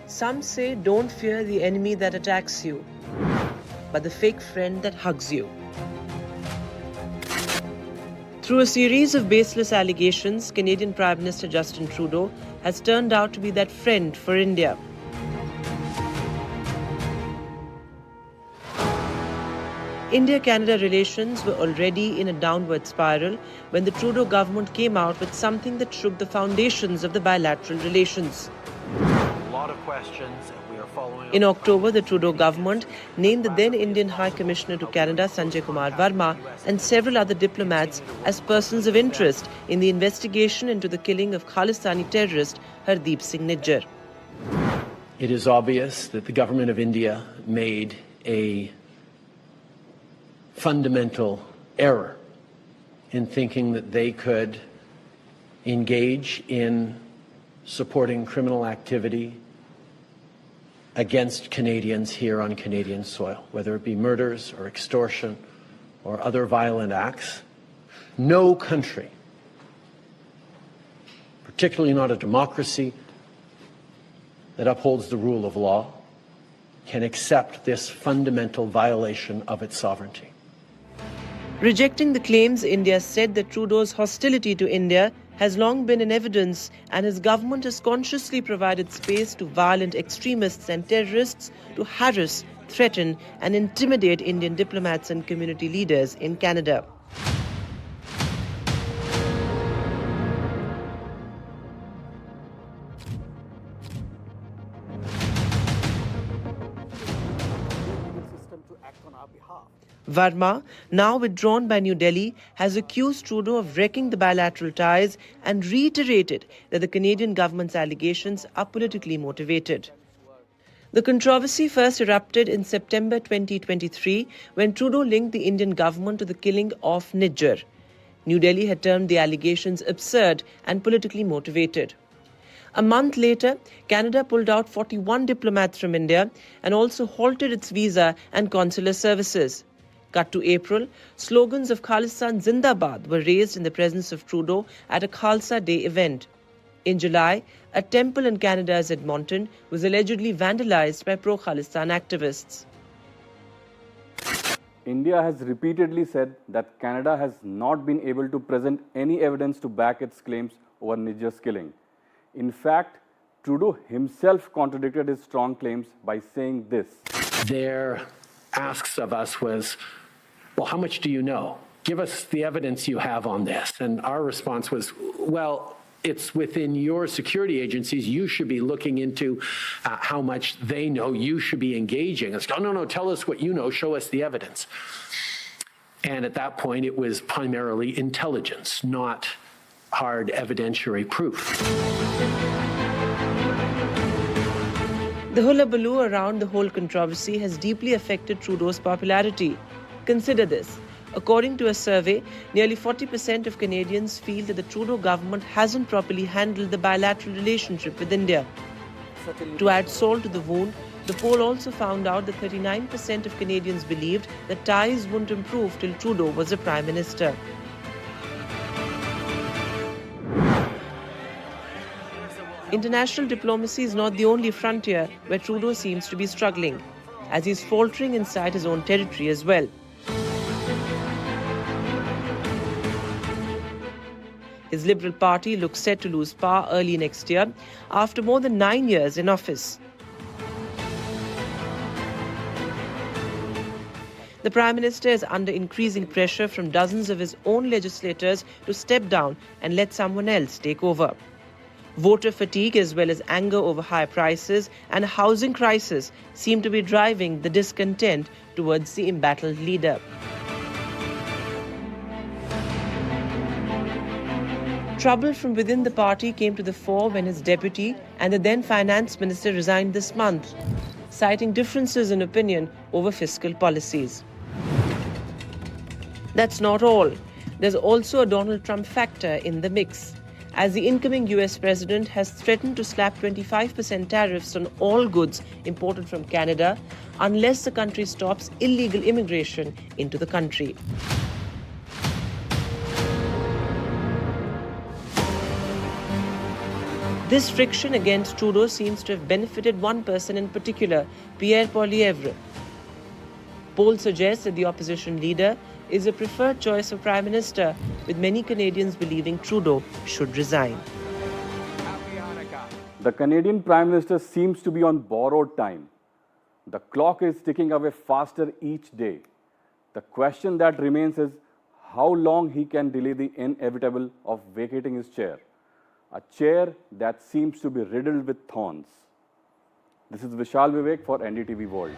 Some say don't fear the enemy that attacks you, but the fake friend that hugs you. Through a series of baseless allegations, Canadian Prime Minister Justin Trudeau has turned out to be that friend for India. India-Canada relations were already in a downward spiral when the Trudeau government came out with something that shook the foundations of the bilateral relations. In October, the Trudeau government named the then Indian High Commissioner to Canada, Sanjay Verma, and several other diplomats as persons of interest in the investigation into the killing of Khalistani terrorist Hardeep Singh Nijjar. It is obvious that the government of India made a fundamental error in thinking that they could engage in supporting criminal activity against Canadians here on Canadian soil, whether it be murders or extortion or other violent acts. No country, particularly not a democracy that upholds the rule of law, can accept this fundamental violation of its sovereignty. Rejecting the claims, India said that Trudeau's hostility to India has long been in evidence, and his government has consciously provided space to violent extremists and terrorists to harass, threaten and intimidate Indian diplomats and community leaders in Canada. Verma, now withdrawn by New Delhi, has accused Trudeau of wrecking the bilateral ties and reiterated that the Canadian government's allegations are politically motivated. The controversy first erupted in September 2023 when Trudeau linked the Indian government to the killing of Nijjar. New Delhi had termed the allegations absurd and politically motivated. A month later, Canada pulled out 41 diplomats from India and also halted its visa and consular services. Cut to April, slogans of Khalistan Zindabad were raised in the presence of Trudeau at a Khalsa Day event. In July, a temple in Canada's Edmonton was allegedly vandalized by pro-Khalistan activists. India has repeatedly said that Canada has not been able to present any evidence to back its claims over Nijjar's killing. In fact, Trudeau himself contradicted his strong claims by saying this. Their asks of us was, well, how much do you know? Give us the evidence you have on this. And our response was, well, it's within your security agencies. You should be looking into how much they know. You should be engaging. It's, oh, no, tell us what you know. Show us the evidence. And at that point, it was primarily intelligence, not hard evidentiary proof. The hullabaloo around the whole controversy has deeply affected Trudeau's popularity. Consider this. According to a survey, nearly 40% of Canadians feel that the Trudeau government hasn't properly handled the bilateral relationship with India. To add salt to the wound, the poll also found out that 39% of Canadians believed that ties wouldn't improve till Trudeau was the Prime Minister. International diplomacy is not the only frontier where Trudeau seems to be struggling, as he's faltering inside his own territory as well. His Liberal Party looks set to lose power early next year after more than 9 years in office. The Prime Minister is under increasing pressure from dozens of his own legislators to step down and let someone else take over. Voter fatigue as well as anger over high prices and a housing crisis seem to be driving the discontent towards the embattled leader. Trouble from within the party came to the fore when his deputy and the then finance minister resigned this month, citing differences in opinion over fiscal policies. That's not all. There's also a Donald Trump factor in the mix. as the incoming US president has threatened to slap 25% tariffs on all goods imported from Canada unless the country stops illegal immigration into the country. This friction against Trudeau seems to have benefited one person in particular, Pierre Poilievre. Polls suggest that the opposition leader is a preferred choice for Prime Minister, with many Canadians believing Trudeau should resign. The Canadian Prime Minister seems to be on borrowed time. The clock is ticking away faster each day. The question that remains is how long he can delay the inevitable of vacating his chair, a chair that seems to be riddled with thorns. This is Vishal Vivek for NDTV World.